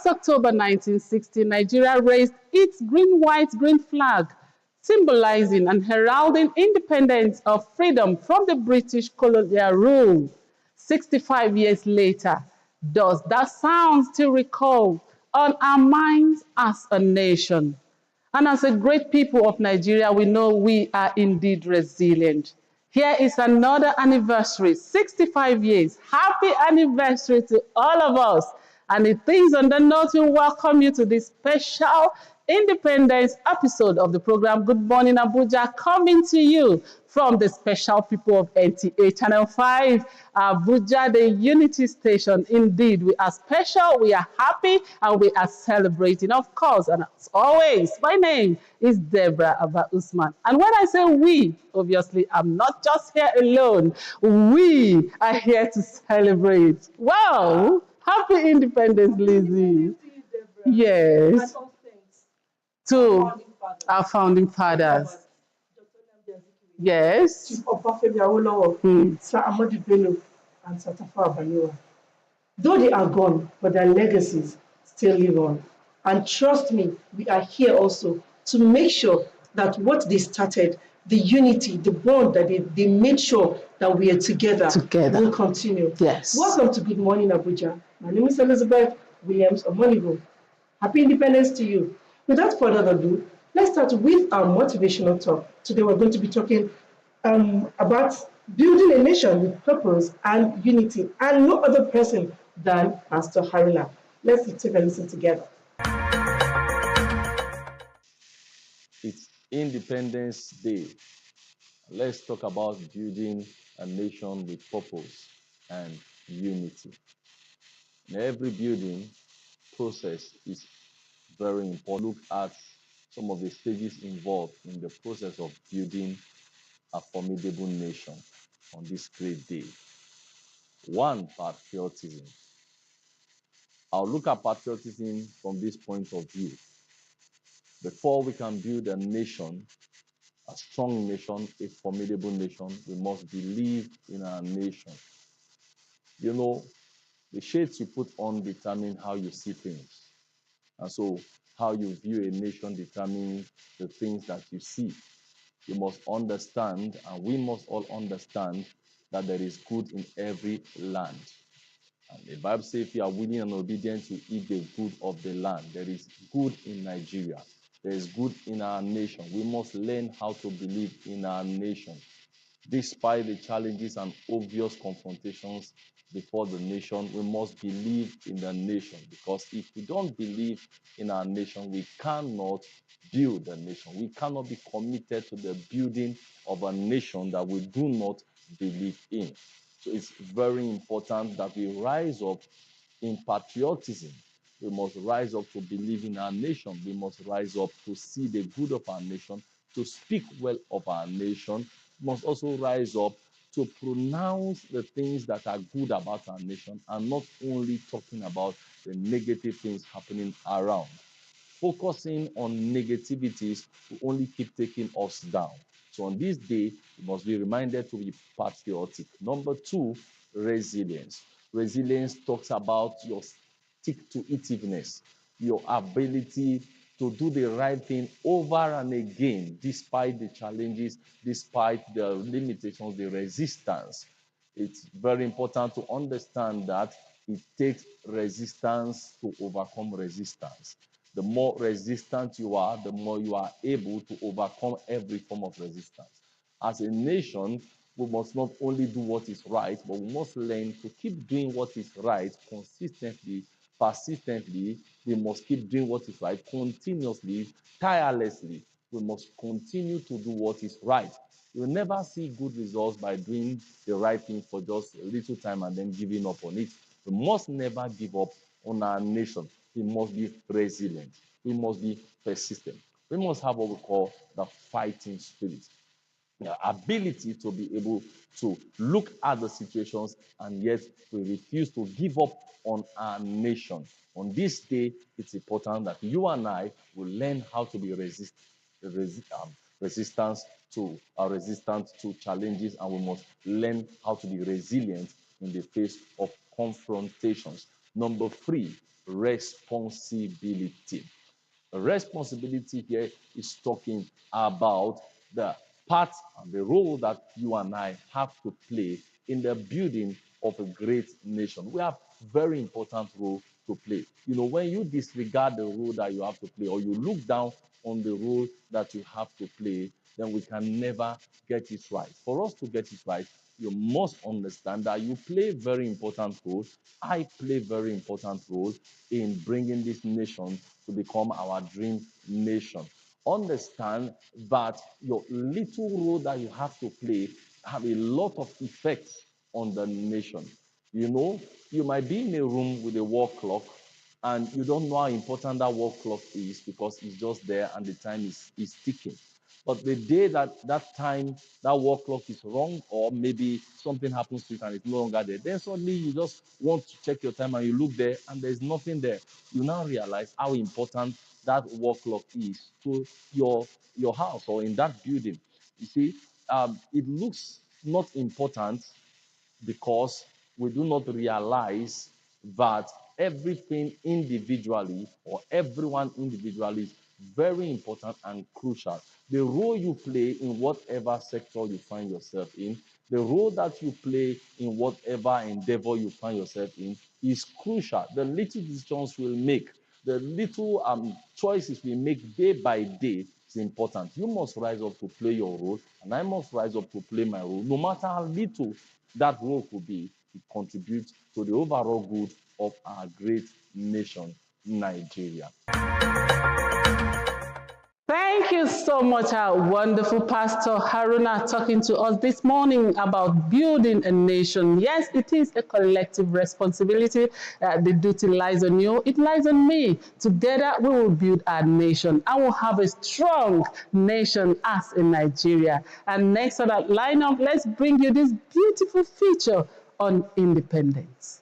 1st October 1960, Nigeria raised its green, white, green flag, symbolizing and heralding independence of freedom from the British colonial rule. 65 years later, does that sound still recall on our minds as a nation? And as a great people of Nigeria, we know we are indeed resilient. Here is another anniversary, 65 years. Happy anniversary to all of us. And it is on the note we welcome you to this special Independence episode of the program Good Morning Abuja, coming to you from the special people of NTA Channel 5, Abuja, the Unity Station. Indeed, we are special, we are happy, and we are celebrating, of course. And as always, my name is Deborah Abba Usman. And when I say we, obviously, I'm not just here alone. We are here to celebrate. Wow! Happy Independence, Lizzie. Yes. To our founding fathers. Yes. Chief Obafemi Awolowo, Sir Ahmadu Bello, and Sir Tafawa Balewa. Though they are gone, but their legacies still live on. And trust me, we are here also to make sure that what they started, the unity, the bond that they made sure that we are together will continue. Yes. Welcome to Good Morning Abuja. My name is Elizabeth Williams Omonigo. Happy Independence to you. Without further ado, let's start with our motivational talk. Today we're going to be talking about building a nation with purpose and unity, and no other person than Pastor Harila. Let's take a listen together. It's Independence Day. Let's talk about building a nation with purpose and unity. In every building process is very important. Look at some of the stages involved in the process of building a formidable nation on this great day. One, patriotism. I'll look at patriotism from this point of view. Before we can build a nation, a strong nation, a formidable nation, we must believe in our nation. You know, the shades you put on determine how you see things. And so how you view a nation determines the things that you see. You must understand, and we must all understand, that there is good in every land. And the Bible says if you are willing and obedient to eat the good of the land, there is good in Nigeria. There is good in our nation. We must learn how to believe in our nation. Despite the challenges and obvious confrontations before the nation, we must believe in the nation, because if we don't believe in our nation, we cannot build a nation. We cannot be committed to the building of a nation that we do not believe in. So it's very important that we rise up in patriotism. We must rise up to believe in our nation. We must rise up to see the good of our nation, to speak well of our nation. We must also rise up to pronounce the things that are good about our nation, and not only talking about the negative things happening around. Focusing on negativities will only keep taking us down. So on this day, we must be reminded to be patriotic. Number two, resilience. Resilience talks about your stick-to-itiveness, your ability to do the right thing over and again, despite the challenges, despite the limitations, the resistance. It's very important to understand that it takes resistance to overcome resistance. The more resistant you are, the more you are able to overcome every form of resistance. As a nation, we must not only do what is right, but we must learn to keep doing what is right consistently, persistently. We must keep doing what is right continuously, tirelessly. We must continue to do what is right. You'll never see good results by doing the right thing for just a little time and then giving up on it. We must never give up on our nation. We must be resilient. We must be persistent. We must have what we call the fighting spirit, the ability to be able to look at the situations, and yet we refuse to give up on our nation. On this day, it's important that you and I will learn how to be resistant to challenges, and we must learn how to be resilient in the face of confrontations. Number three, responsibility. Responsibility here is talking about the part and the role that you and I have to play in the building of a great nation. We have very important role to play. You know, when you disregard the role that you have to play, or you look down on the role that you have to play, then we can never get it right. For us to get it right, you must understand that you play very important role. I play very important role in bringing this nation to become our dream nation. Understand that your little role that you have to play have a lot of effects on the nation. You know, you might be in a room with a wall clock and you don't know how important that wall clock is because it's just there and the time is ticking. But the day that time, that wall clock is wrong, or maybe something happens to it and it's no longer there, then suddenly you just want to check your time and you look there and there's nothing there. You now realize how important that wall clock is to your house or in that building. You see, it looks not important because we do not realize that everything individually or everyone individually is very important and crucial. The role you play in whatever sector you find yourself in, the role that you play in whatever endeavor you find yourself in is crucial. The little decisions we'll make, the little choices we make day by day is important. You must rise up to play your role, and I must rise up to play my role, no matter how little that role could be. It contributes to the overall good of our great nation, Nigeria. Thank you so much, our wonderful Pastor Haruna, talking to us this morning about building a nation. Yes, it is a collective responsibility. The duty lies on you, it lies on me. Together, we will build our nation and we'll have a strong nation as in Nigeria. And next on that lineup, let's bring you this beautiful feature on independence.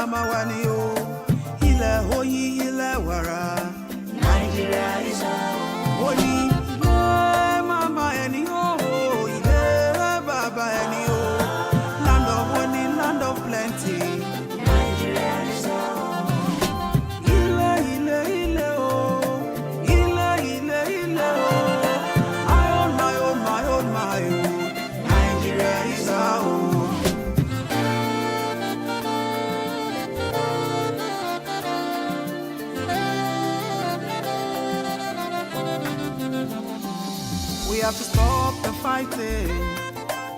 mawani o. Ile oyi ile wara. Nigeria is our own. Ile mama eni o, ile baba eni o. Land of honey, land of plenty. Nigeria is our own. Ile o, ile o. I own my own, my own, my own. Nigeria is our own. We have to stop the fighting.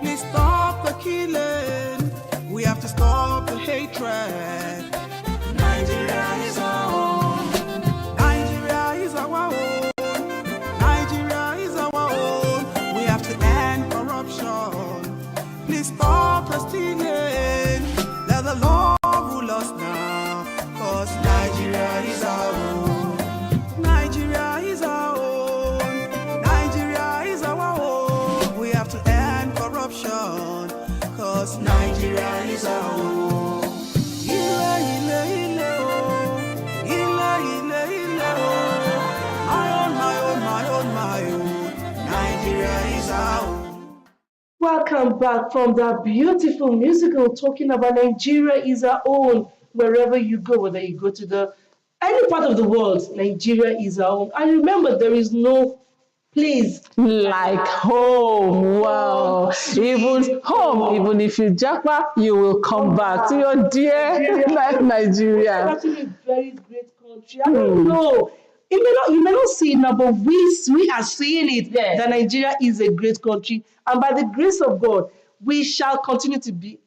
Please stop the killing. We have to stop the hatred. Nigeria is our own. Nigeria is our own. Nigeria is our own. We have to end corruption. Please stop the stealing. Let the law rule us now. Cause Nigeria is our own. Nigeria is our own. Nigeria is our own. We have to end corruption. Cause Nigeria is our own. Ile, oh. Ile, oh. My own, my own, my own, my own. Nigeria is our own. Welcome back from that beautiful musical talking about Nigeria is our own. Wherever you go, whether you go to any part of the world, Nigeria is our own. And remember, there is no place Like home, wow. Even home, even if you japa, you will come back to your dear like Nigeria. It's actually a very great country. I don't know. You may not see it now, but we are seeing it. Yes. That Nigeria is a great country, and by the grace of God, we shall continue to be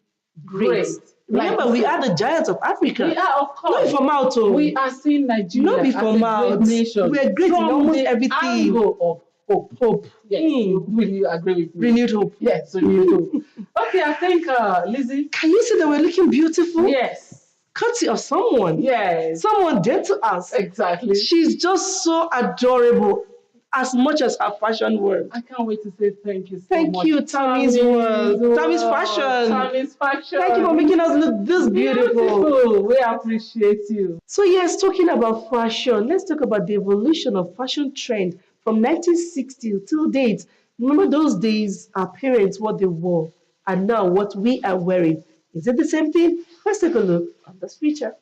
great. Remember, Like we you are the giants of Africa. We are, of Not course. from out. We are seeing Nigeria Not as from a out. great nation. We are great in from almost the everything. angle of hope. Hope. Yes. Will you agree with me? Renewed hope. Yes, renewed hope. Okay, I think, Lizzie. Can you see that we're looking beautiful? Yes. Courtesy of someone. Yes. Someone dead to us. Exactly. She's just so adorable, as much as her fashion world. I can't wait to say thank you so Thank much. you, Tammy's world. Tammy's fashion. Tammy's fashion. Thank you for making us look this beautiful. We appreciate you. So yes, talking about fashion, let's talk about the evolution of fashion trend from 1960 till date. Remember those days, our parents, what they wore, and now what we are wearing. Is it the same thing? Let's take a look at this feature.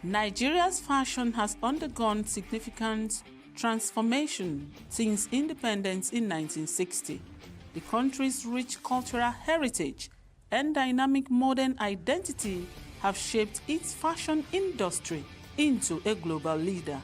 Nigeria's fashion has undergone significant transformation since independence in 1960. The country's rich cultural heritage and dynamic modern identity have shaped its fashion industry into a global leader.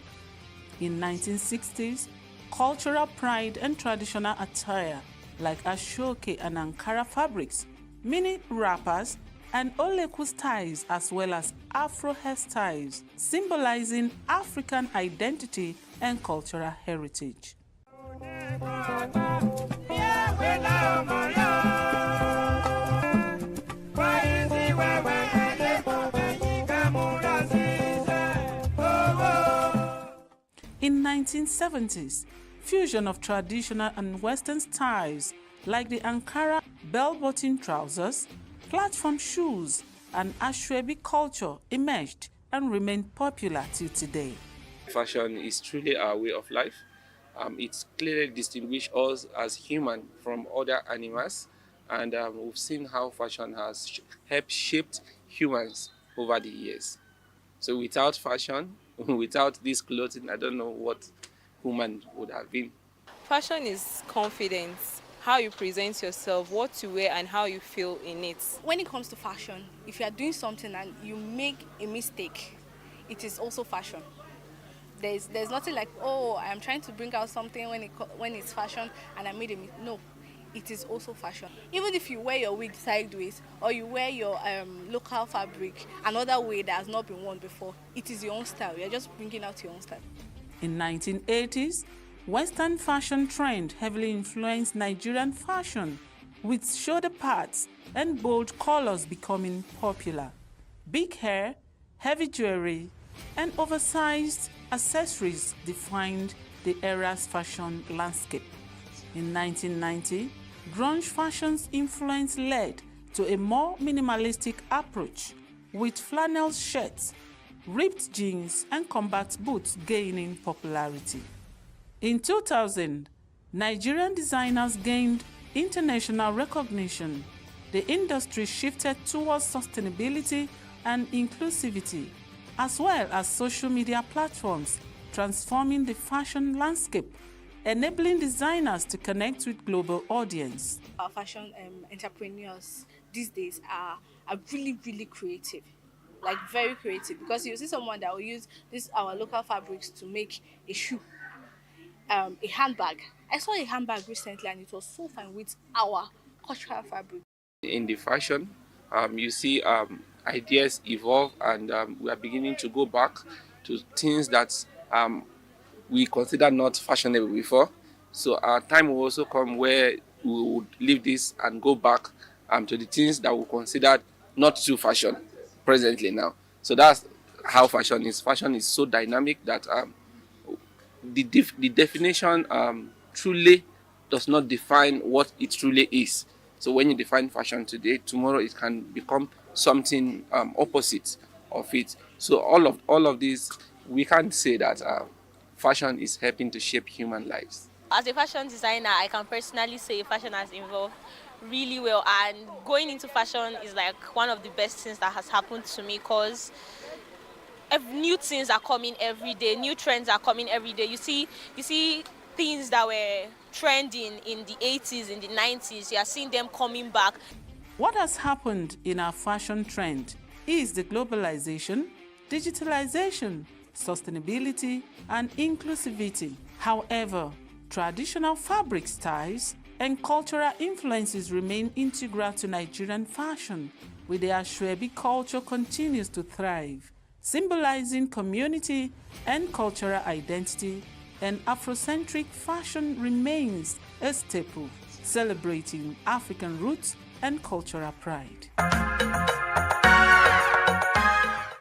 In 1960s, cultural pride and traditional attire like Ashoke and Ankara fabrics, mini wrappers, and Oleku styles as well as Afro hairstyles, symbolizing African identity and cultural heritage. In 1970s, fusion of traditional and Western styles like the Ankara bell-bottom trousers, platform shoes, and Ashwebi culture emerged and remained popular till today. Fashion is truly our way of life. It clearly distinguishes us as human from other animals, and we've seen how fashion has helped shape humans over the years. So without fashion, without this clothing, I don't know what human would have been. Fashion is confidence, how you present yourself, what you wear, and how you feel in it. When it comes to fashion, if you are doing something and you make a mistake, it is also fashion. There's nothing like, oh, I'm trying to bring out something when it's fashion and I made a mistake. No, it is also fashion. Even if you wear your wig sideways or you wear your local fabric another way that has not been worn before, it is your own style. You're just bringing out your own style. In 1980s, Western fashion trend heavily influenced Nigerian fashion, with shoulder pads and bold colors becoming popular. Big hair, heavy jewelry, and oversized accessories defined the era's fashion landscape. In 1990, grunge fashion's influence led to a more minimalistic approach, with flannel shirts, ripped jeans, and combat boots gaining popularity. In 2000, Nigerian designers gained international recognition. The industry shifted towards sustainability and inclusivity, as well as social media platforms, transforming the fashion landscape, enabling designers to connect with global audience. Our fashion entrepreneurs these days are really, really creative, like very creative, because you see someone that will use this our local fabrics to make a shoe, a handbag. I saw a handbag recently and it was so fine with our cultural fabric. In the fashion, you see ideas evolve, and we are beginning to go back to things that we consider not fashionable before. So our time will also come where we would leave this and go back to the things that we consider not too fashion presently now. So that's how fashion is. Fashion is so dynamic that the definition truly does not define what it truly is. So when you define fashion today, tomorrow it can become something opposite of it. So all of this, we can't say that fashion is helping to shape human lives. As a fashion designer, I can personally say fashion has evolved really well, and going into fashion is like one of the best things that has happened to me, because new things are coming every day, new trends are coming every day. You see things that were trending in the 80s, in the 90s, you are seeing them coming back. What has happened in our fashion trend is the globalization, digitalization, sustainability, and inclusivity. However, traditional fabric styles and cultural influences remain integral to Nigerian fashion, with the Ashwebi culture continues to thrive, symbolizing community and cultural identity, and Afrocentric fashion remains a staple, celebrating African roots and cultural pride.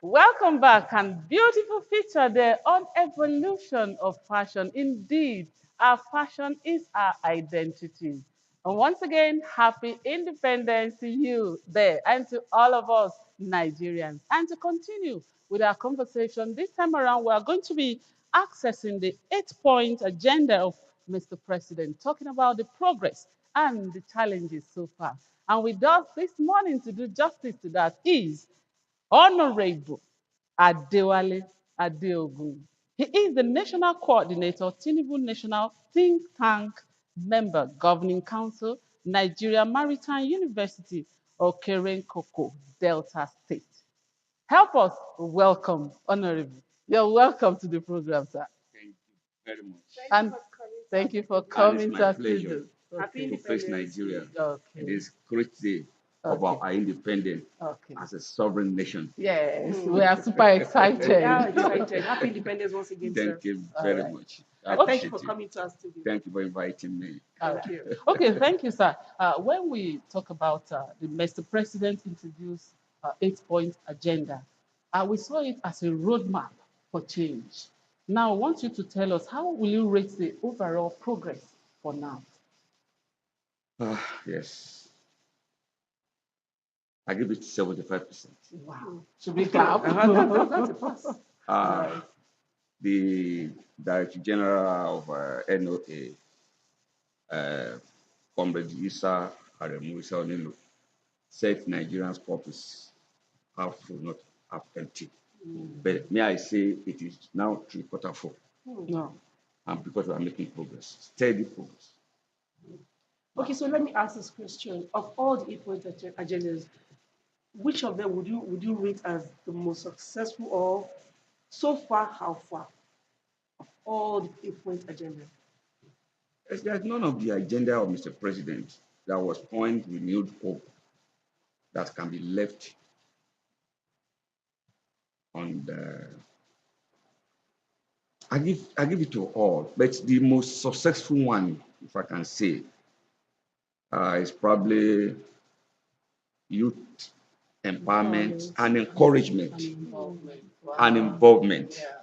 Welcome back, and beautiful feature there on evolution of fashion. Indeed, our fashion is our identity. And once again, happy independence to you there and to all of us Nigerians. And to continue with our conversation, this time around, we are going to be accessing the 8-point agenda of Mr. President, talking about the progress and the challenges so far. And with us this morning to do justice to that is Honorable Adewale Adeogun. He is the National Coordinator, Tinubu National Think Tank Member, Governing Council, Nigeria Maritime University, Okerenkoko, Delta State. Help us welcome Honorable. You're welcome to the program, sir. Thank you very much. And thank you for coming to our pleasure studio. to face Nigeria Okay. in this great day of Okay. our independence Okay. as a sovereign nation. Yes, we are super excited. Yeah, excited. Happy independence once again, sir. Thank you very right. much. And thank you for coming to our studio. Thank you for inviting me. Thank you. Okay, thank you, sir. When we talk about the Mr. President introduced 8-point agenda, we saw it as a roadmap for change. Now, I want you to tell us, how will you rate the overall progress for now? Yes. I give it 75%. Wow. Should we clap? That's a plus. The Director General of NOA, Comrade Isa Aremu Isa Onilu, said Nigerians' cup is half full, not half empty. But may I say it is now 3/4 full. No. And because we are making progress, steady progress. Okay, so let me ask this question. Of all the 8-point agendas, which of them would you rate as the most successful, or so far, how far, of all the 8-point agendas? There's none of the agenda of Mr. President that was point renewed hope that can be left on the. I give it to all, but the most successful one, if I can say, is probably youth empowerment and encouragement and involvement. Yeah.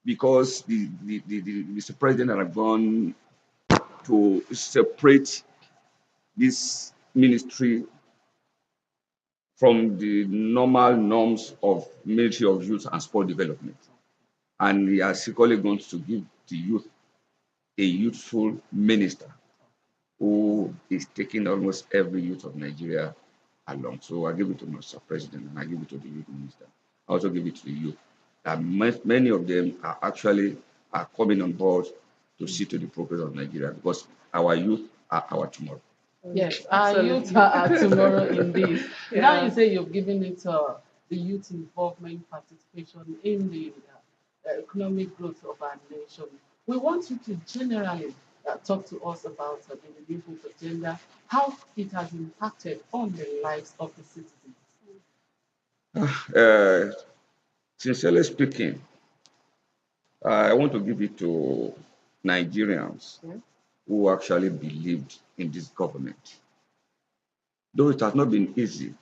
Because the Mr. President have gone to separate this ministry from the normal norms of Ministry of Youth and Sport Development. And he has secretly going to give the youth a youthful minister who is taking almost every youth of Nigeria along. So I give it to Mr. President and I give it to the youth minister. I also give it to the youth. Many of them are actually coming on board to see to the progress of Nigeria because our youth are our tomorrow. Yes, our youth are our tomorrow indeed. Yeah. Now you say you've given it the youth involvement participation in the economic growth of our nation. We want you to generally talk to us about the renewable agenda, how it has impacted on the lives of the citizens. Sincerely speaking, I want to give it to Nigerians who actually believed in this government. Though it has not been easy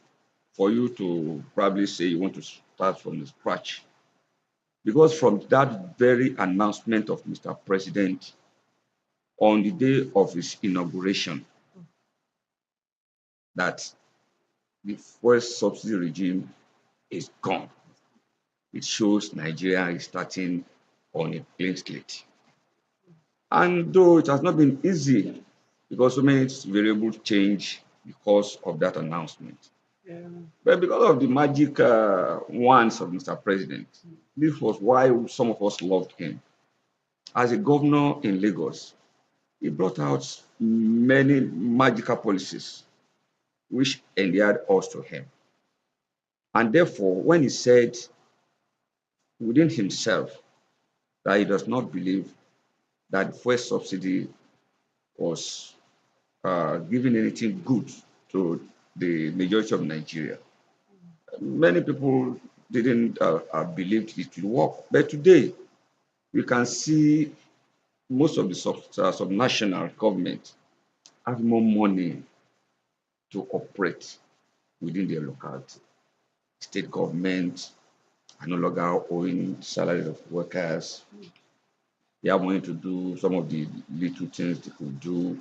for you to probably say you want to start from the scratch. Because from that very announcement of Mr. President on the day of his inauguration, that the first subsidy regime is gone. It shows Nigeria is starting on a clean slate. And though it has not been easy, because so many variables change because of that announcement. Yeah. But because of the magic wands of Mr. President, this was why some of us loved him. As a governor in Lagos, he brought out many magical policies which endeared us to him. And therefore, when he said within himself that he does not believe that the fuel subsidy was giving anything good to the majority of Nigeria, many people didn't believe it would work. But today, we can see most of the subnational government have more money to operate within their locality. State government are no longer owing salaries of workers. They have money to do some of the little things they could do.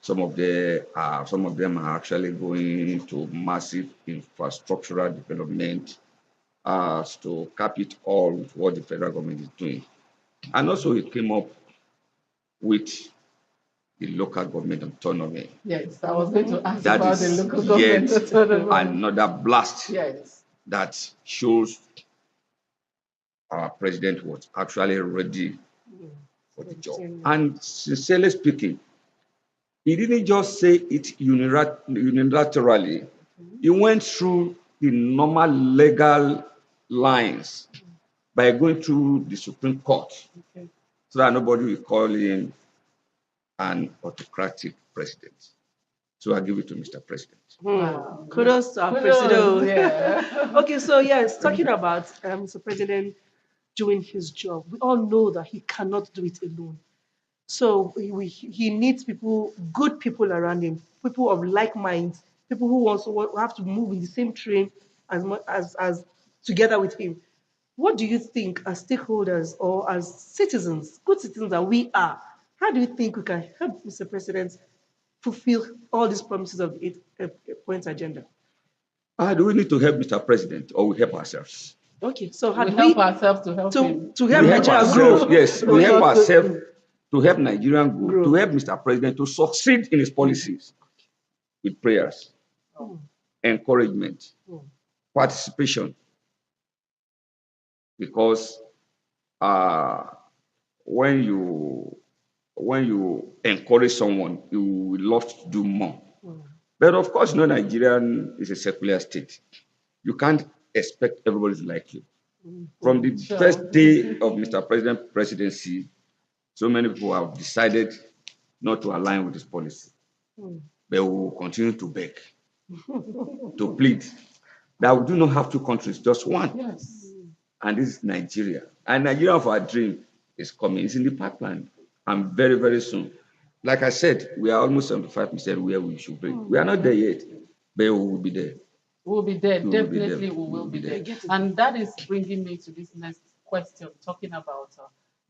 Some of them are actually going to massive infrastructural development to cap it all with what the federal government is doing. And also it came up with the local government autonomy. Yes, I was going to ask about the local government autonomy. Another blast that shows our president was actually ready for the job. And sincerely speaking, he didn't just say it unilaterally. He went through the normal legal lines by going through the Supreme Court so that nobody will call him an autocratic president. So I give it to Mr. President. Wow. Kudos to our president. Yeah. Okay, so yes, talking about Mr. President doing his job, we all know that he cannot do it alone. So he needs people, good people around him, people of like minds, people who also have to move in the same train as together with him. What do you think as stakeholders or as citizens, good citizens that we are, how do you think we can help Mr. President fulfill all these promises of the 8-point agenda? Do we need to help Mr. President or we help ourselves? Okay, so how we do help ourselves to help him? To help Nigeria grow. Yes, we help ourselves to help Nigeria grow, to help Mr. President to succeed in his policies with prayers, encouragement, participation. Because when you encourage someone, you will love to do more. But of course, Nigeria is a secular state. You can't expect everybody to like you. From the first day of Mr. President's presidency, so many people have decided not to align with his policy. But we will continue to beg, to plead that we do not have two countries, just one. Yes. And this is Nigeria. And Nigeria of our dream is coming. It's in the pipeline. And very, very soon. Like I said, we are almost 75% where we should be. We are not there yet, but we will be there. We'll be there. Definitely we will be there. And that is bringing me to this next question, talking about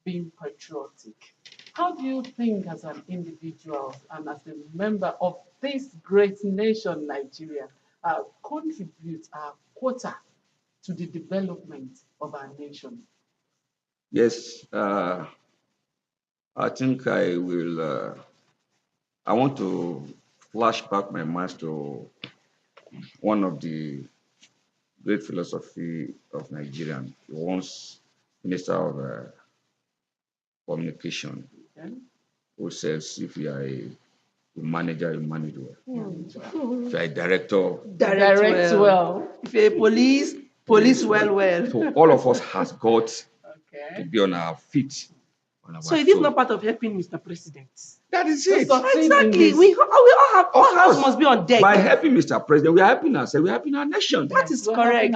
being patriotic. How do you think as an individual and as a member of this great nation, Nigeria, contribute our quota to the development of our nation? Yes, I think I will. I want to flash back my mind to one of the great philosophy of Nigeria, once Minister of Communication, who says if you are a manager, you manage well. If you are a director, Direct well. If you're a police well. So all of us has got to be on our feet. So it is not part of helping Mr. President. That is it. Exactly. We all have, all hands must be on deck. By helping Mr. President, we are helping ourselves, we are helping our nation. That is correct.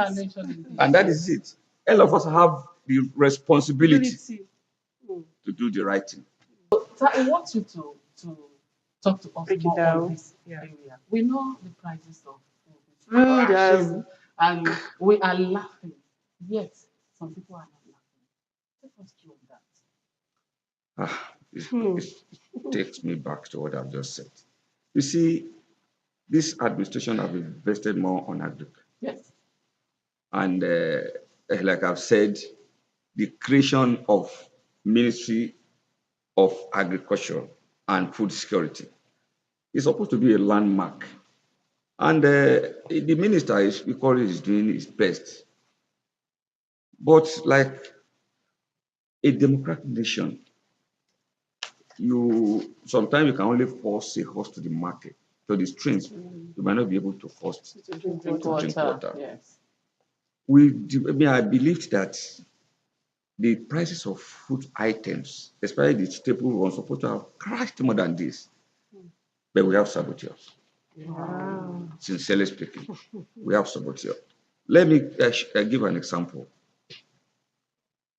And that is it. All of us have the responsibility to do the right thing. So I want you to talk to us more on this area. We know the prices of food, and we are laughing. Yet some people are not laughing. Let us do that. It takes me back to what I've just said. You see, this administration have invested more on agriculture. Yes. And like I've said, the creation of Ministry of Agriculture and Food Security is supposed to be a landmark. And the minister is doing his best. But like a democratic nation, sometimes you can only force a horse to the market, to the streams. You might not be able to force to drink water. Yes. I believe that the prices of food items, especially the staple ones, are supposed to have crashed more than this. But we have saboteurs. Wow. Sincerely speaking, we have saboteurs. Let me give an example.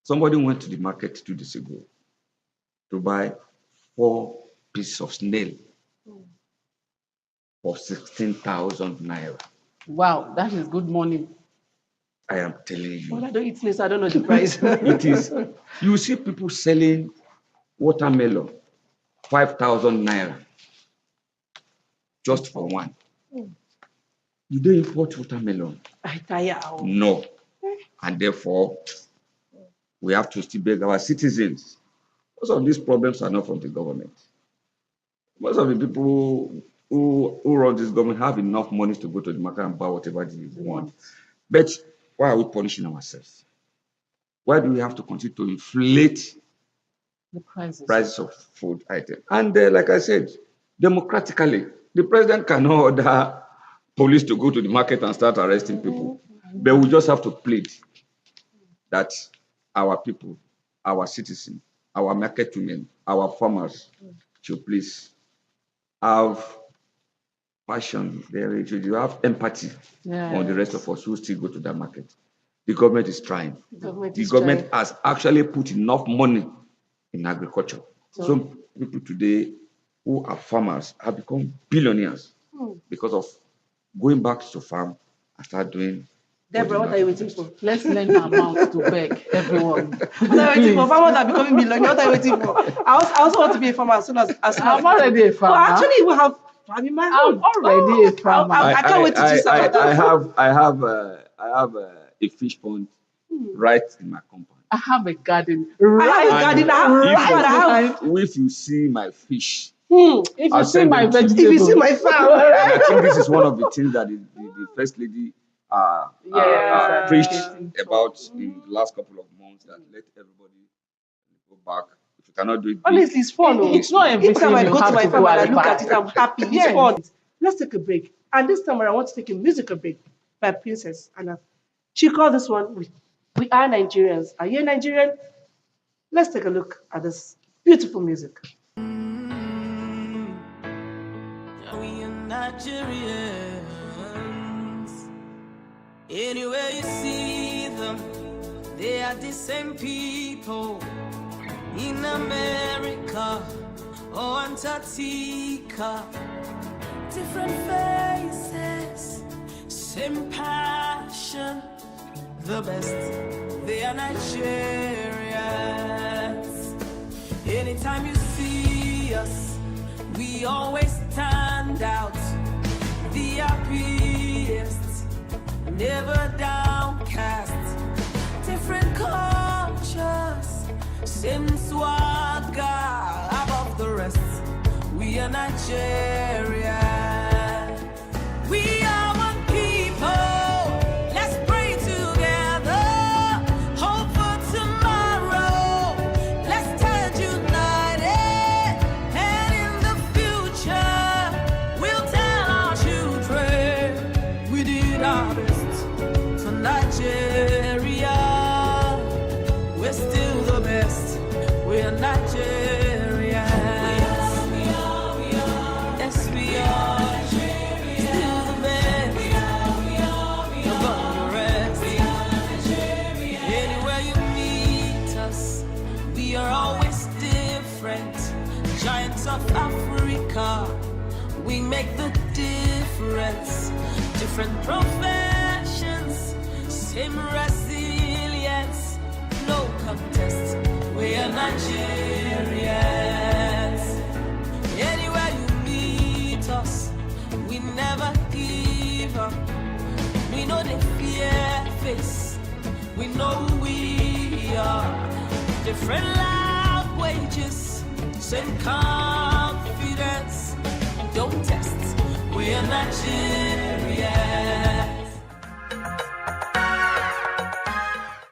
Somebody went to the market 2 days ago to buy 4 pieces of snail for 16,000 naira. Wow, that is good money. I am telling you. Well, I don't eat snails, so I don't know the price. It is. You see people selling watermelon, 5,000 naira, just for one. You don't import watermelon. I tire. No. And therefore, we have to still beg our citizens. Most of these problems are not from the government. Most of the people who run this government have enough money to go to the market and buy whatever they want. But why are we punishing ourselves? Why do we have to continue to inflate the prices of food items? And like I said, democratically, the president cannot order police to go to the market and start arresting people. But we just have to plead that our people, our citizens, our market women, our farmers should please have passion, they should have empathy on the rest of us who still go to that market. The government is trying. The government has actually put enough money in agriculture. Some people today who are farmers have become billionaires because of going back to farm and start doing. Deborah, what are you waiting for? Let's learn our mouth to beg everyone. What are you waiting for? Farmers are becoming millionaires. What are you waiting for? I also want to be a farmer as soon as I'm already a farmer. Well, actually, we have. I'm already a farmer. I can't wait to do something. I have a fish pond right in my compound. I have a garden right in the If you see my fish, if you see my vegetables, if you see my farm, I think this is one of the things that the first lady preached about in the last couple of months, that let everybody go back. If you cannot do it, honestly, it's fun. It's not everything. Anytime I go to my farm and I look at it, I'm happy. It's fun. Let's take a break. And this time I want to take a musical break by Princess Anna. She called this one "We Are Nigerians." Are you Nigerian? Let's take a look at this beautiful music. We are Nigerians. Anywhere you see them, they are the same people. In America or Antarctica, different faces, same passion. The best, they are Nigerians. Anytime you see us, we always stand out. The happiest. never downcast. Different cultures, same swagger above the rest. We are Nigeria. We are one people. Let's pray together. Hope for tomorrow. Let's stand united. And in the future, we'll tell our children we did our best for Nigeria. We're still the best. We are Nigeria. Yes, we are. Still the best. Above the rest. Anywhere you meet us, we are always different. Giants of Africa, we make the difference. Different professions, same resilience. No contest, we are Nigerians. Anywhere you meet us, we never give up. We know the fear face, we know who we are. Different languages, same confidence. Don't test, we are Nigerians.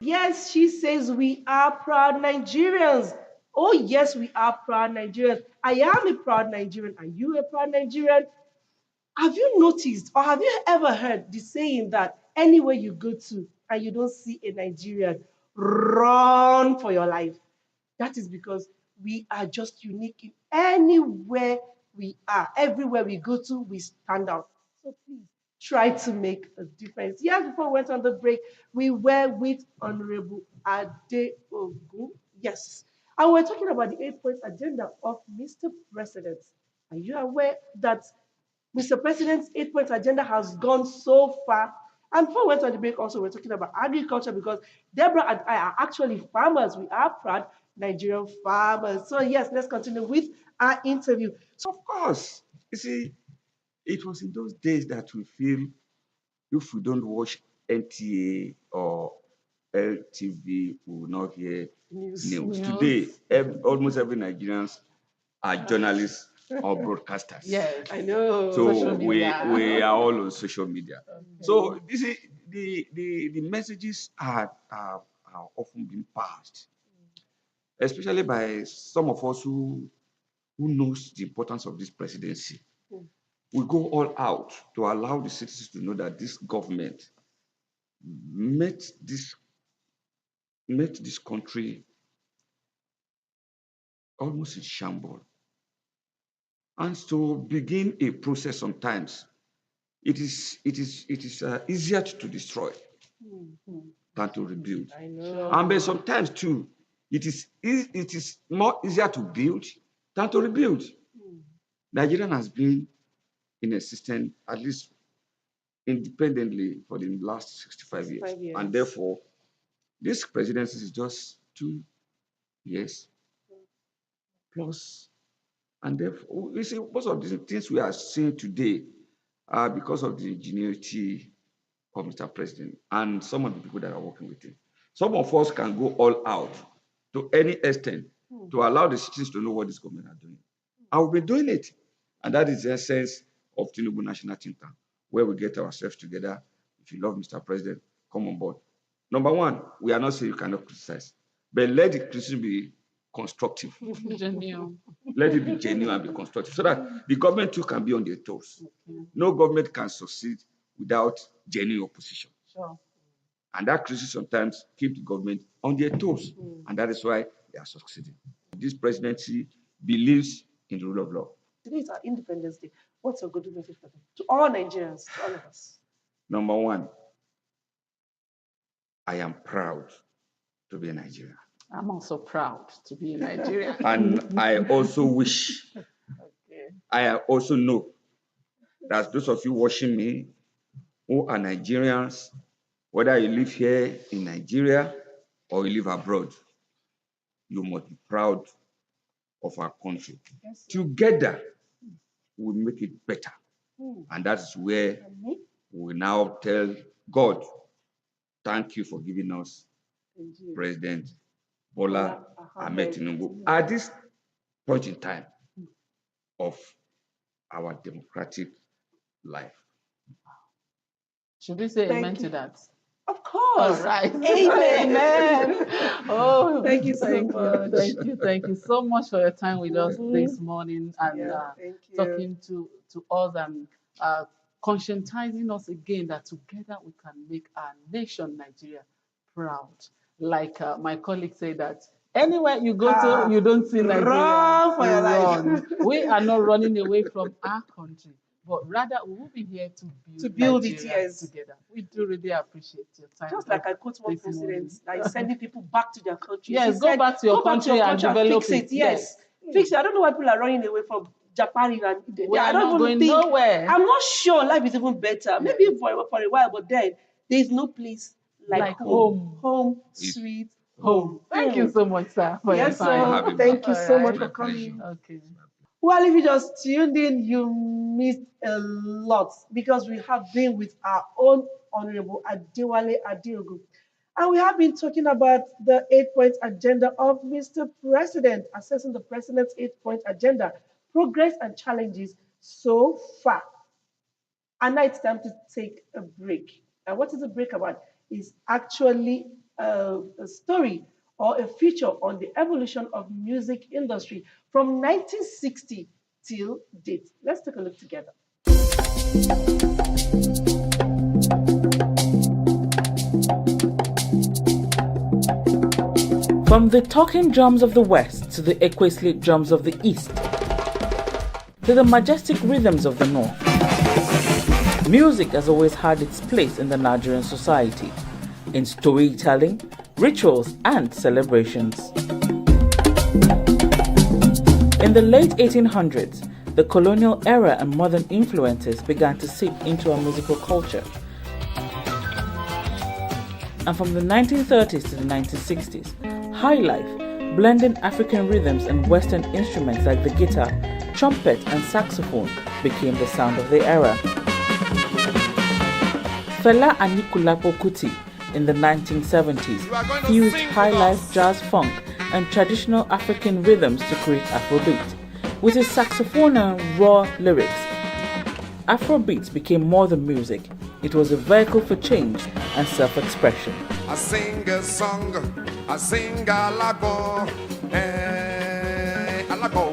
Yes, she says we are proud Nigerians. Oh, yes, we are proud Nigerians. I am a proud Nigerian. Are you a proud Nigerian? Have you noticed or have you ever heard the saying that anywhere you go to and you don't see a Nigerian, run for your life? That is because we are just unique in anywhere we are. Everywhere we go to, we stand out. So please try to make a difference. Yes, before we went on the break, we were with Honorable Adeogun. Yes. And we're talking about the 8 point agenda of Mr. President. Are you aware that Mr. President's 8 point agenda has gone so far? And before we went on the break, also, we're talking about agriculture because Deborah and I are actually farmers. We are proud Nigerian farmers. So, yes, let's continue with our interview. Of course. You see, it was in those days that we feel if we don't watch NTA or LTV, we will not hear news. Today, almost every Nigerians are journalists or broadcasters. Yes, I know. So we are all on social media. Okay. So you see, the messages are often being passed, especially by some of us who knows the importance of this presidency. We go all out to allow the citizens to know that this government made this country almost in shambles. And to begin a process sometimes, it is easier to destroy than to rebuild. I know. And but sometimes too, it is more easier to build than to rebuild. Nigeria has been in existence at least independently for the last 65 years. And therefore, this presidency is just 2 years plus. And therefore, you see, most of the things we are seeing today are because of the ingenuity of Mr. President and some of the people that are working with him. Some of us can go all out to any extent to allow the citizens to know what this government are doing. And we'll be doing it. And that is the essence of Tinubu National Think Tank, where we get ourselves together. If you love Mr. President, come on board. Number one, we are not saying you cannot criticize, but let the criticism be constructive. Genuine. Let it be genuine and be constructive so that the government too can be on their toes. Okay. No government can succeed without genuine opposition. Sure. And that criticism sometimes keeps the government on their toes. And that is why they are succeeding. This presidency believes in the rule of law. Today is our Independence Day. What's your good message for them? To all Nigerians, to all of us. Number one, I am proud to be a Nigerian. I'm also proud to be a Nigerian. And I also wish, I also know that those of you watching me who are Nigerians, whether you live here in Nigeria or you live abroad, you must be proud of our country. Yes, together, we make it better. And that is where we now tell God, thank you for giving us President Bola Ahmed Tinubu at this point in time of our democratic life. Should we say amen Thank you. to that? Of course. All right. Amen. Oh, Thank you so much. Thank you so much for your time with us this morning and Thank you. talking to us and conscientizing us again that together we can make our nation, Nigeria, proud. Like my colleague said that anywhere you go to, you don't see Nigeria. Run for your life. We are not running away from our country, but rather we will be here to build Nigeria together. We do really appreciate your time. Just like I quote one president that is sending people back to their country. Yes, go back to your country and develop fix it. Yes. Fix it. I don't know why people are running away from Japan and we are not going nowhere. I'm not sure life is even better. Maybe for a while, but then there's no place like home. Home, sweet home. Thank you so much, sir, for your time. So thank you so much for coming. Okay. Well, if you just tuned in, you missed a lot because we have been with our own Honorable Adewale Adeogun. And we have been talking about the 8-point agenda of Mr. President, assessing the President's 8-point agenda, progress and challenges so far. And now it's time to take a break. And what is a break about? Is actually a story or a feature on the evolution of music industry from 1960 till date. Let's take a look together. From the talking drums of the West to the equaslate drums of the East, to the majestic rhythms of the North, music has always had its place in the Nigerian society, in storytelling, rituals, and celebrations. In the late 1800s, the colonial era and modern influences began to seep into our musical culture. And from the 1930s to the 1960s, high life, blending African rhythms and Western instruments like the guitar, trumpet, and saxophone became the sound of the era. Fela Anikulapo Kuti in the 1970s fused high life jazz funk and traditional African rhythms to create Afrobeat. With his saxophone and raw lyrics, Afrobeats became more than music. It was a vehicle for change and self-expression. I sing a song, I sing a lago, a lago.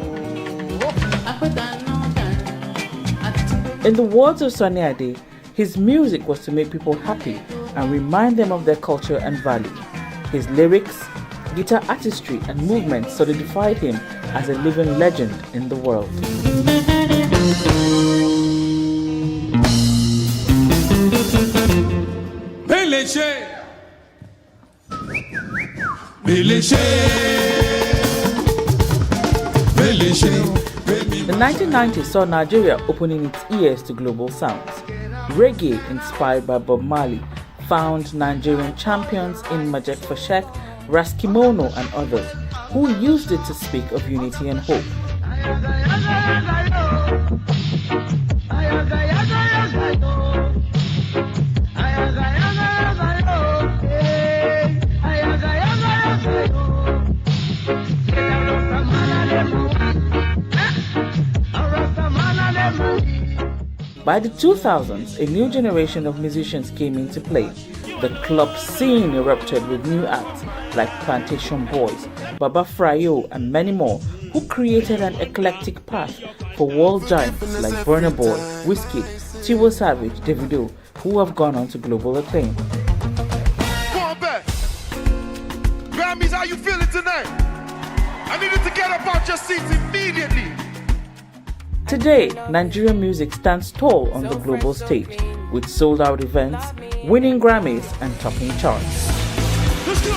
In the words of Sunny Ade, his music was to make people happy and remind them of their culture and value. His lyrics, guitar artistry, and movement solidified him as a living legend in the world. The 1990s saw Nigeria opening its ears to global sounds. Reggae, inspired by Bob Marley, found Nigerian champions in Majek Fashek, Raskimono, and others, who used it to speak of unity and hope. By the 2000s, a new generation of musicians came into play. The club scene erupted with new acts like Plantation Boys, Baba Frayo, and many more, who created an eclectic path for world giants like Burna Boy, Wizkid, Tiwa Savage, Davido, who have gone on to global acclaim. Come on back. Grammys, how you feeling tonight? I need you to get up out your seats immediately. Today, Nigerian music stands tall on the global stage, with sold-out events, winning Grammys, and topping charts. Let's go!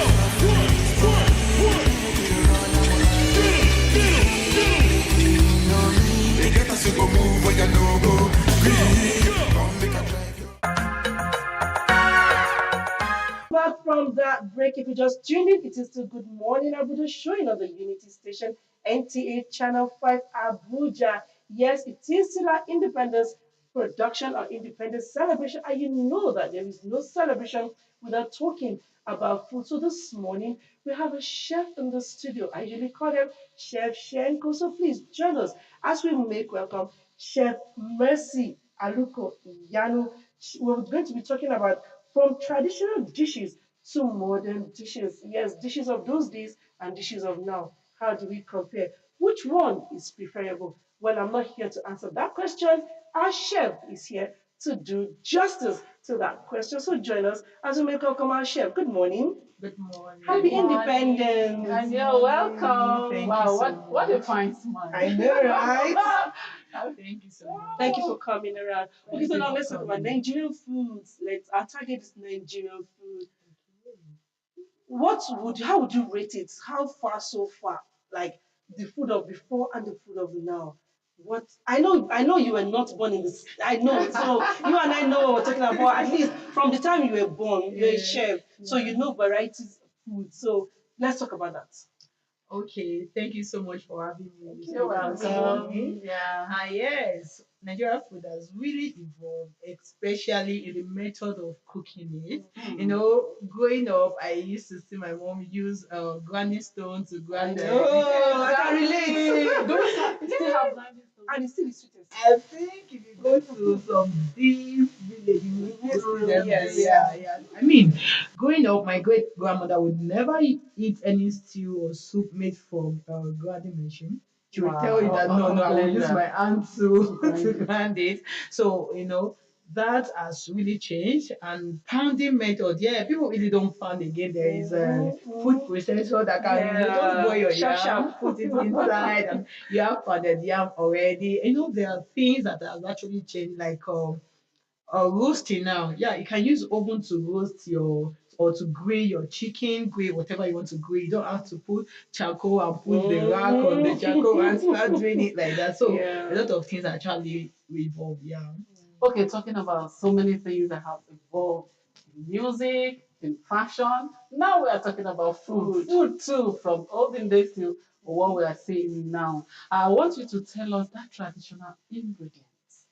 Back from that break, if you just tuned in, it is still Good Morning Abuja showing on the Unity Station, NTA Channel 5 Abuja. Yes, it is still our Independence production or independence celebration. And you know that there is no celebration without talking about food. So this morning we have a chef in the studio. I usually call him Chef Shenko. So please join us as we make welcome Chef Mercy Aluko Yano. We're going to be talking about from traditional dishes to modern dishes. Yes, dishes of those days and dishes of now. How do we compare? Which one is preferable? Well, I'm not here to answer that question. Our chef is here to do justice to that question. So join us as we make welcome our chef. Good morning. Good morning. Happy Good morning. Independence. And you're welcome. Thank Wow, you so what a much. fine smile. I know, right? Thank you so much. Thank you for coming around. Okay, so Thank now you let's for talk about coming. Nigerian foods. Our target is Nigerian food. How would you rate it? How far so far? Like the food of before and the food of now. What I know you were not born in this. I know. So you and I know what we're talking about. At least from the time you were born, you're a chef. So you know varieties of food. So let's talk about that. Okay, thank you so much for having me. This You're morning. welcome. Yeah. Yes, Nigerian food has really evolved, especially in the method of cooking it. You know, growing up, I used to see my mom use grinding stone to grind it. Oh, I can relate. Those still have grinding stones. And it's still the sweetest. I think if you go to some deep village, you will still see them. Yes. Yeah. I mean, growing up, my great grandmother would never eat any stew or soup made from grinding machine. She would tell you that no, I will use my hand to grind it. So that has really changed. And pounding method, yeah, people really don't pound again. There is a food processor that can just boil your yam, put it inside, and you have pounded yam already. There are things that have actually changed, like roasting now. Yeah, you can use oven to roast your or to grill your chicken, grill whatever you want to grill. You don't have to put charcoal and put the rack on the charcoal and start doing it like that. So a lot of things actually evolve. Yeah. Okay, talking about so many things that have evolved in music, in fashion. Now we are talking about food. Food too, from olden days to what we are seeing now. I want you to tell us that traditional ingredients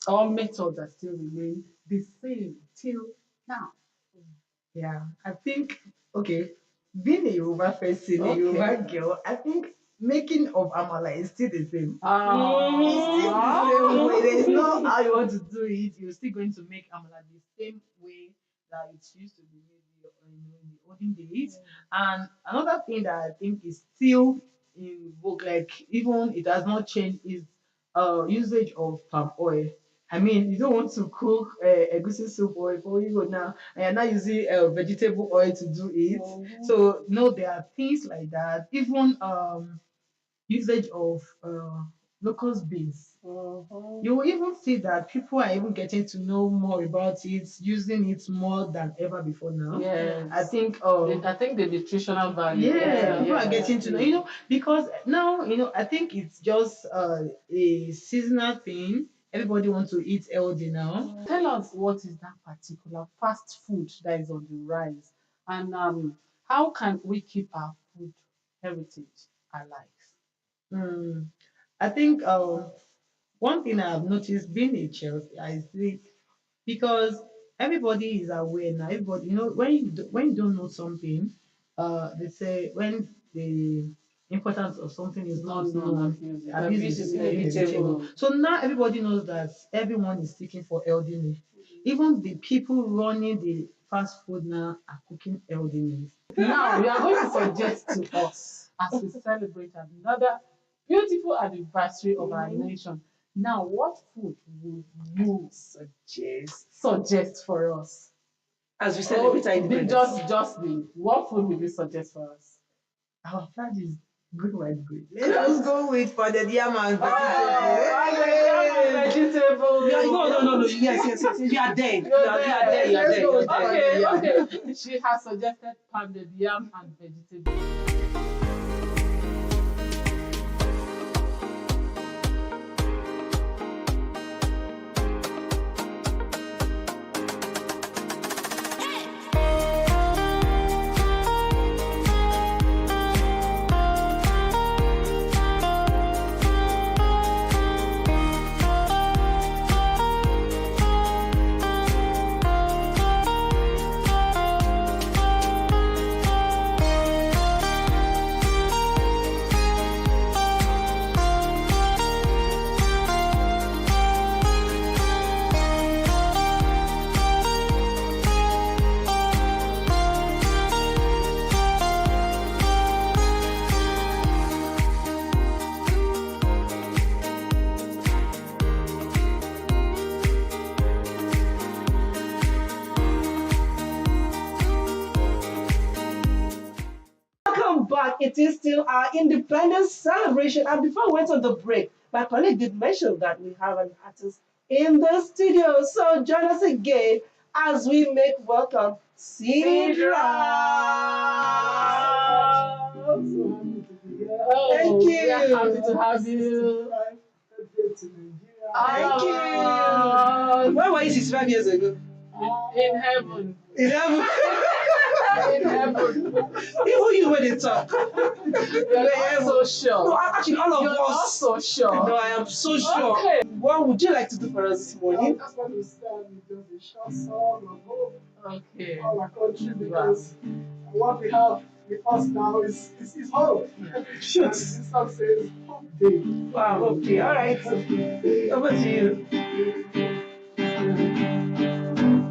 or method that still remain the same till now. Yeah, I think okay, being a Yoruba person, a Yoruba girl, I think making of amala is still the same. It's still the same way. There's no how you want to do it. You're still going to make amala the same way that it used to be made in the olden days. And another thing that I think is still in vogue, like even it has not changed, is usage of palm oil. I mean, you don't want to cook egusi soup or for you now, and you're not using vegetable oil to do it. So no, there are things like that. Even usage of locust beans. You will even see that people are even getting to know more about it, using it more than ever before now. Yes. I think the nutritional value. yeah, people are getting to know, because now, I think it's just a seasonal thing. Everybody wants to eat healthy now. Tell us what is that particular fast food that is on the rise, and how can we keep our food heritage alive? I think one thing I have noticed being a chef, I think, because everybody is aware now. Everybody, when you don't know something, they say when the importance of something is not known, abuse is inevitable. So now everybody knows that everyone is seeking for healthiness. Even the people running the fast food now are cooking healthiness. Now, you are going to suggest to us as we celebrate another beautiful anniversary of our nation. Now, what food would you suggest for us? As we celebrate our independence. Just the what food will you suggest for us? Our plan is good white good. Let's go with for the yam and vegetable. No. Yes. You are there. You are there. Okay. She has suggested pounded yam and vegetable. back. It is still our independence celebration. And before we went on the break, my colleague did mention that we have an artist in the studio. So join us again as we make welcome Sidra. Thank you. We are happy to have you. Thank you. Where were you 65 years ago? In heaven. In heaven. In heaven. Even you when they talk. You're not so sure. No, actually, all of You're us. not so sure. No, I am so sure. Okay. What would you like to do for us this morning? That's what we start with just a short song of hope Okay. for our country because what we have with us now is hope. Shoot. And this song says hope day. Wow, okay, all right. Over to you.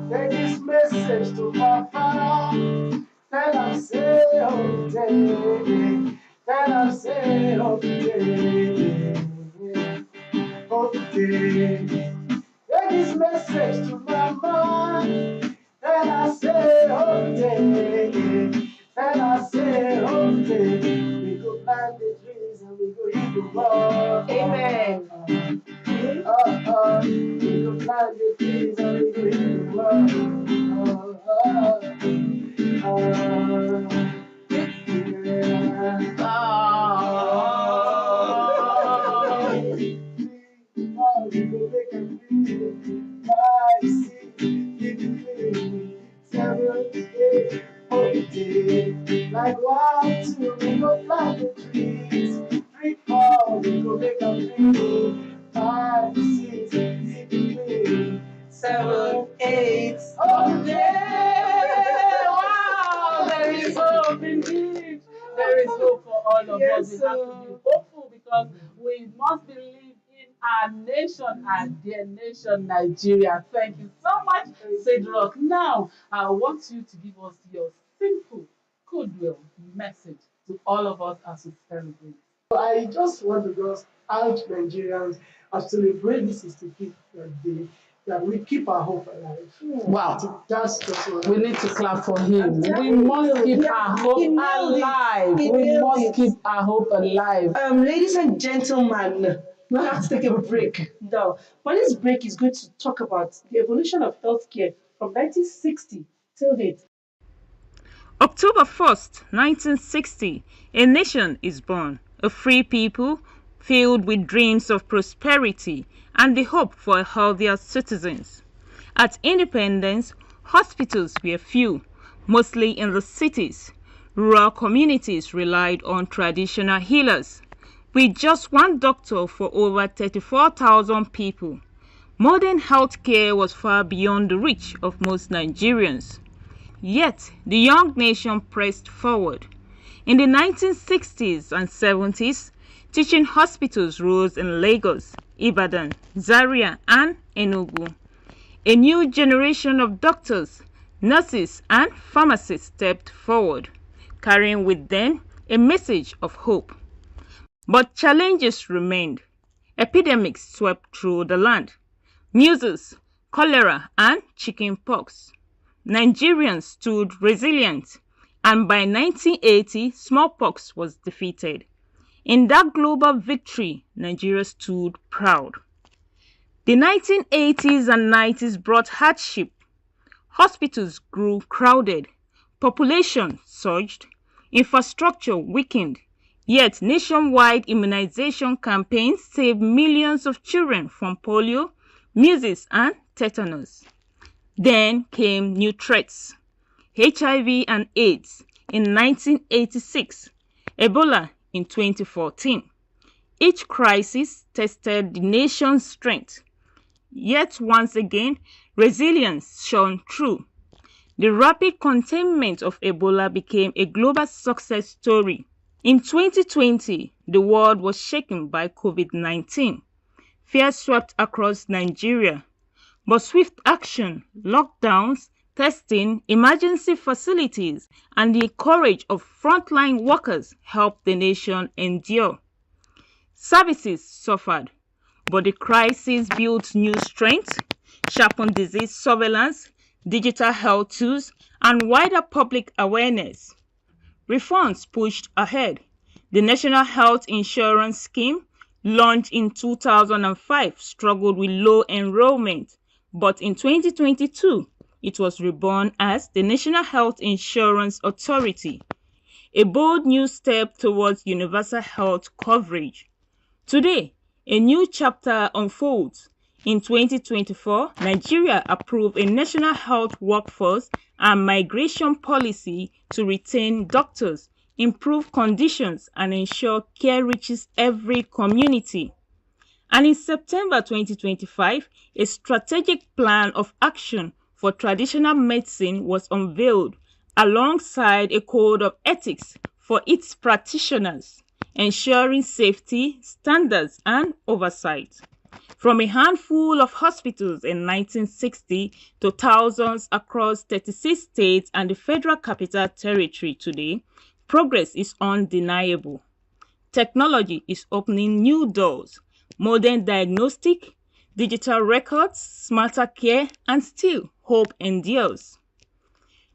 Take this message to Papa. Tell her say hope day. Tell her say hope day. Hope day. Take this message to Mama. Tell her say hope day. Tell her say hope day. We go plant the trees and we go hit the rock. Amen. We go plant the trees and we go hit the rock. We go make a dream. 5, 6, 7, 8, okay. Like 1, 2, we go plant the trees. 3, 4, we go make a dream. 5, 6, 7, 8, Okay. Wow, there is hope indeed. There is hope for all of us. We have to be hopeful because we must believe in our nation, our dear nation, Nigeria. Thank you so much, Sidrock. Now, I want you to give us your simple goodwill message to all of us as we celebrate. I just want to just urge Nigerians as celebrate this 65th birthday that we keep our hope alive. Wow. That's just what We need to clap for him. We must keep our hope alive. We must keep our hope alive. Ladies and gentlemen, we have to take a break now. But this break is going to talk about the evolution of healthcare from 1960 till date. October 1st, 1960, a nation is born, a free people filled with dreams of prosperity and the hope for healthier citizens. At independence, hospitals were few, mostly in the cities. Rural communities relied on traditional healers, with just one doctor for over 34,000 people. Modern healthcare was far beyond the reach of most Nigerians. Yet, the young nation pressed forward. In the 1960s and 70s, teaching hospitals rose in Lagos, Ibadan, Zaria, and Enugu. A new generation of doctors, nurses, and pharmacists stepped forward, carrying with them a message of hope. But challenges remained. Epidemics swept through the land. Measles, cholera, and chickenpox. Nigerians stood resilient, and by 1980, smallpox was defeated. In that global victory, Nigeria stood proud. The 1980s and 90s brought hardship. Hospitals grew crowded, population surged, infrastructure weakened, yet nationwide immunization campaigns saved millions of children from polio, measles, and tetanus. Then came new threats: HIV and AIDS in 1986, Ebola in 2014. Each crisis tested the nation's strength. Yet once again, resilience shone through. The rapid containment of Ebola became a global success story. In 2020, the world was shaken by COVID-19. Fear swept across Nigeria. But swift action, lockdowns, testing, emergency facilities, and the courage of frontline workers helped the nation endure. Services suffered, but the crisis built new strength, sharpened disease surveillance, digital health tools, and wider public awareness. Reforms pushed ahead. The National Health Insurance Scheme, launched in 2005, struggled with low enrollment, but in 2022, it was reborn as the National Health Insurance Authority, a bold new step towards universal health coverage. Today, a new chapter unfolds. In 2024, Nigeria approved a national health workforce and migration policy to retain doctors, improve conditions, and ensure care reaches every community. And in September 2025, a strategic plan of action for traditional medicine was unveiled alongside a code of ethics for its practitioners, ensuring safety, standards, and oversight. From a handful of hospitals in 1960 to thousands across 36 states and the Federal Capital Territory today, progress is undeniable. Technology is opening new doors: modern diagnostic, digital records, smarter care, and still hope endures.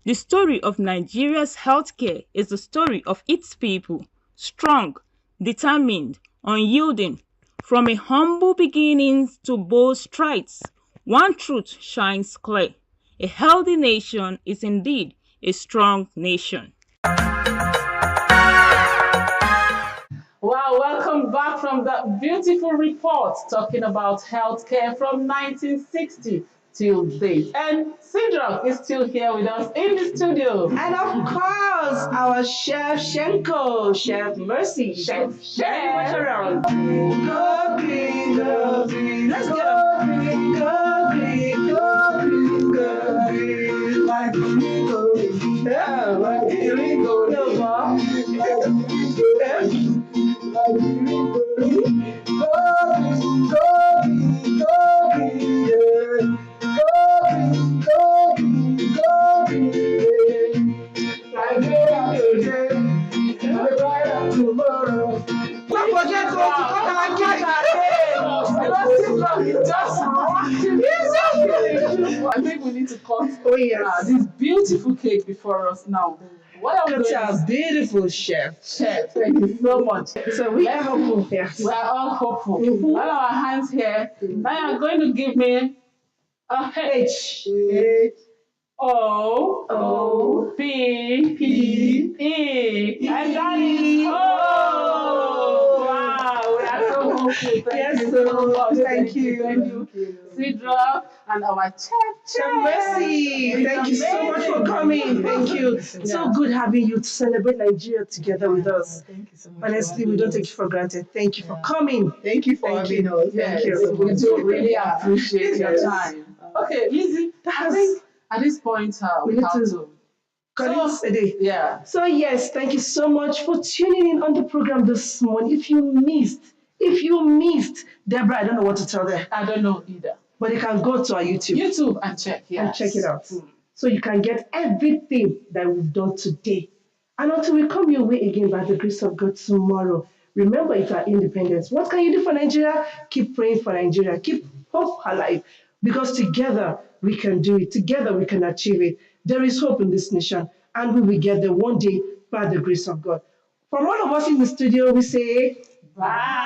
The story of Nigeria's healthcare is the story of its people, strong, determined, unyielding. From a humble beginnings to bold strides, one truth shines clear: a healthy nation is indeed a strong nation. Wow, welcome back from that beautiful report talking about healthcare from 1960 till date. And Sidrak is still here with us in the studio. And of course, our Chef Shenko, Chef Mercy, Chef very much around. Go green, go green. Let's go green, go green, go green, go green. Like green, go green. Yeah, like green, go green. Like green, go green. Go green, go green, go green, yeah. Go green, go green, go green. Like green, today, and the brighter tomorrow. Don't forget to cut our cake. I think we need to cut this beautiful cake before us now. What are we Cut our beautiful chef. Chef, thank you so much. So we are hopeful. Yes. We are all hopeful. All our hands here. Now you're going to give me a H. O O P P E. And that is O. Wow, we are so hopeful. Thank you so much. Thank you. Thank you. Sidra and our Chef Mercy. Thank you so much for coming. Thank you. So good having you to celebrate Nigeria together with us. Thank you so much. Honestly, we don't take it for granted. Thank you for coming. Thank you for having us. Thank you. We do really appreciate your time. Okay, Lizzie, I think at this point we have to call it a day. Yeah. So yes, thank you so much for tuning in on the program this morning. If you missed, Deborah, I don't know what to tell them. I don't know either. But you can go to our YouTube and check it out. So you can get everything that we've done today. And until we come your way again by the grace of God tomorrow, remember it's our independence. What can you do for Nigeria? Keep praying for Nigeria. Keep hope alive. Because together we can do it. Together we can achieve it. There is hope in this nation. And we will get there one day by the grace of God. From all of us in the studio, we say, bye.